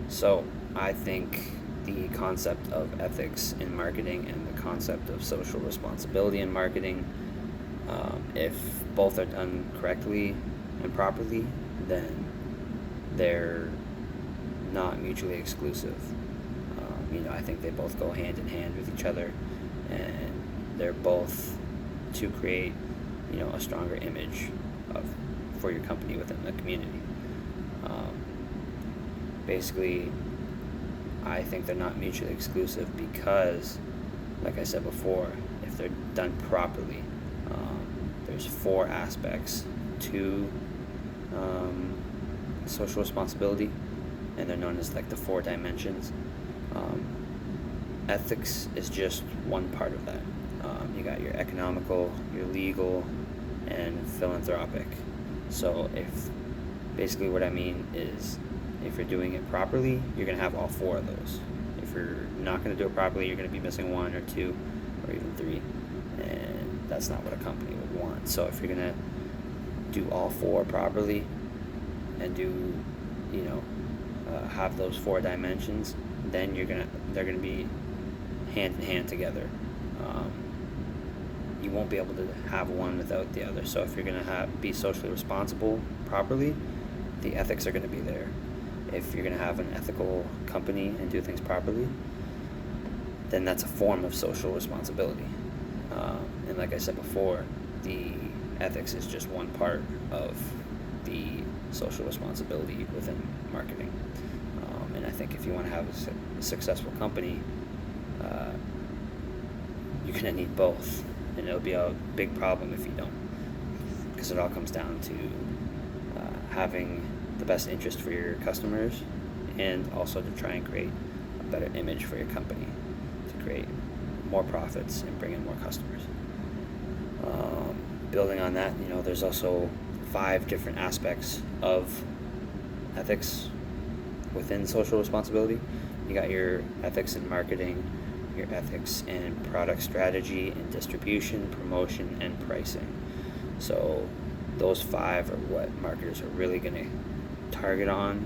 So I think the concept of ethics in marketing and the concept of social responsibility in marketing, if both are done correctly and properly, then they're not mutually exclusive. I think they both go hand in hand with each other, and they're both to create, a stronger image of for your company within the community. Um, Basically, I think they're not mutually exclusive because, like I said before, if they're done properly, there's four aspects to um, social responsibility, and they're known as like the four dimensions. Um, Ethics is just one part of that. You got your economical, your legal, and philanthropic. So if basically what I mean is if you're doing it properly, you're going to have all four of those. If you're not going to do it properly, you're going to be missing one or two or even three. And that's not what a company would want. So if you're going to do all four properly and do, have those four dimensions, then they're gonna be hand in hand together. Um, you won't be able to have one without the other. So if you're gonna be socially responsible properly, the ethics are gonna be there. If you're gonna have an ethical company and do things properly, then that's a form of social responsibility. And like I said before, the ethics is just one part of the social responsibility within marketing. And I think if you want to have a successful company, uh, you're going to need both. And it'll be a big problem if you don't. Because it all comes down to having the best interest for your customers and also to try and create a better image for your company to create more profits and bring in more customers. Building on that, there's also five different aspects of ethics within social responsibility. You got your ethics in marketing, your ethics in product strategy and distribution, promotion, and pricing. So those five are what marketers are really going to target on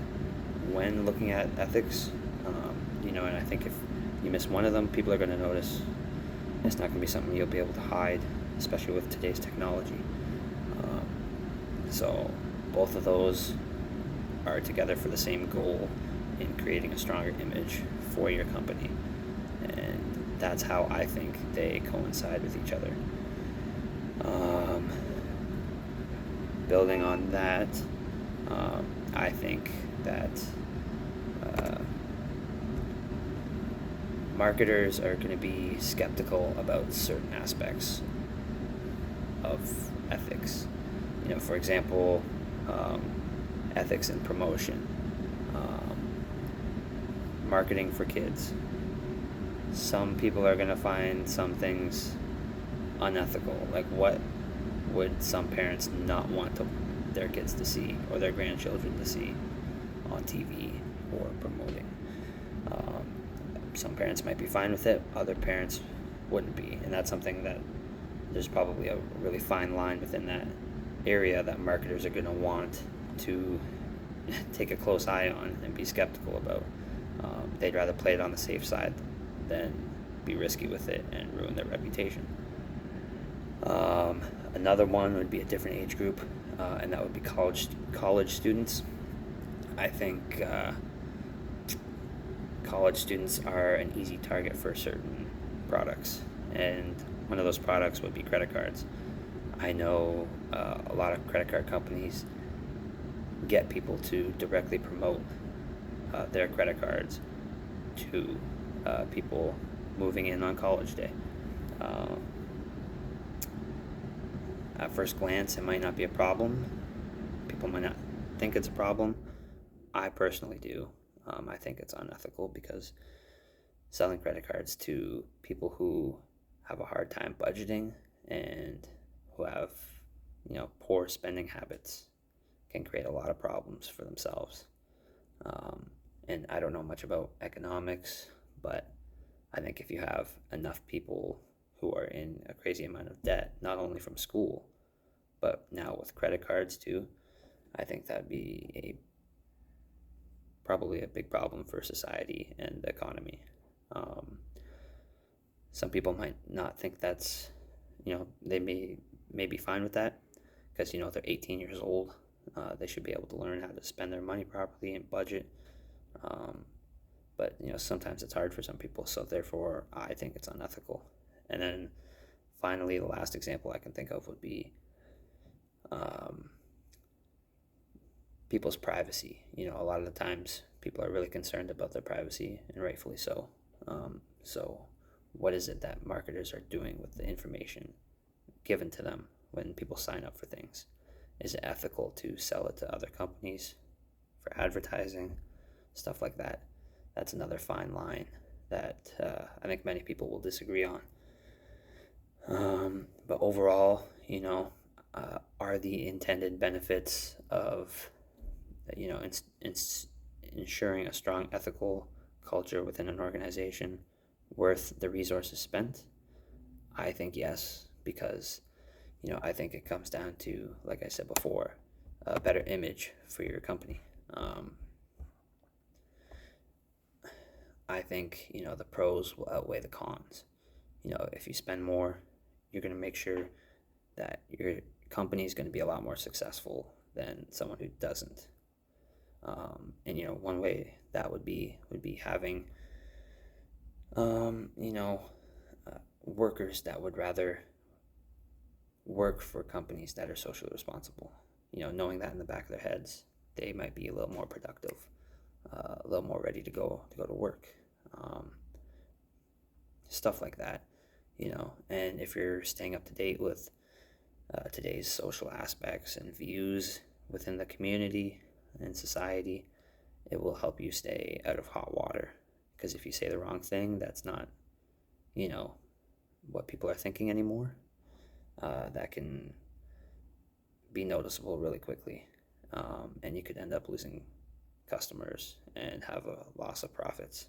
when looking at ethics. And I think if you miss one of them, people are going to notice. It's not going to be something you'll be able to hide, especially with today's technology. Um, so both of those are together for the same goal in creating a stronger image for your company. And that's how I think they coincide with each other. Um, Building on that, I think that uh, marketers are going to be skeptical about certain aspects of ethics. For example, um, ethics in promotion, um, marketing for kids. Some people are going to find some things unethical. Like, what would some parents not want their kids to see or their grandchildren to see on TV or promoting? Um, some parents might be fine with it, other parents wouldn't be. And that's something that there's probably a really fine line within that area that marketers are going to want to take a close eye on and be skeptical about. They'd rather play it on the safe side than be risky with it and ruin their reputation. Another one would be a different age group, and that would be college students. I think college students are an easy target for certain products, and one of those products would be credit cards. I know a lot of credit card companies get people to directly promote their credit cards to people moving in on college day. Um, at first glance, it might not be a problem. People might not think it's a problem. I personally do. I think it's unethical because selling credit cards to people who have a hard time budgeting and who have, poor spending habits can create a lot of problems for themselves. Um, and I don't know much about economics, but I think if you have enough people who are in a crazy amount of debt, not only from school, but now with credit cards too, I think that'd be a probably a big problem for society and the economy. Um, some people might not think that's, they may be fine with that because, they're 18 years old. They should be able to learn how to spend their money properly and budget. Um, but, sometimes it's hard for some people. So therefore, I think it's unethical. And then finally, the last example I can think of would be um, people's privacy. A lot of the times people are really concerned about their privacy, and rightfully so. So, what is it that marketers are doing with the information given to them when people sign up for things? Is it ethical to sell it to other companies for advertising, stuff like that? That's another fine line that I think many people will disagree on. But overall, are the intended benefits of, ensuring a strong ethical culture within an organization worth the resources spent? I think yes, because, I think it comes down to, like I said before, a better image for your company. I think, the pros will outweigh the cons. If you spend more, you're going to make sure that your company is going to be a lot more successful than someone who doesn't. And one way that would be having workers that would rather work for companies that are socially responsible. Knowing that in the back of their heads, they might be a little more productive, a little more ready to go to work. Stuff like that. And if you're staying up to date with today's social aspects and views within the community and society, it will help you stay out of hot water. Because if you say the wrong thing, that's not, what people are thinking anymore. That can be noticeable really quickly. And you could end up losing customers and have a loss of profits.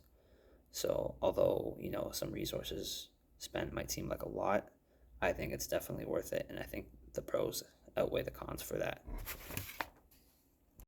So although, some resources spent might seem like a lot, I think it's definitely worth it. And I think the pros outweigh the cons for that.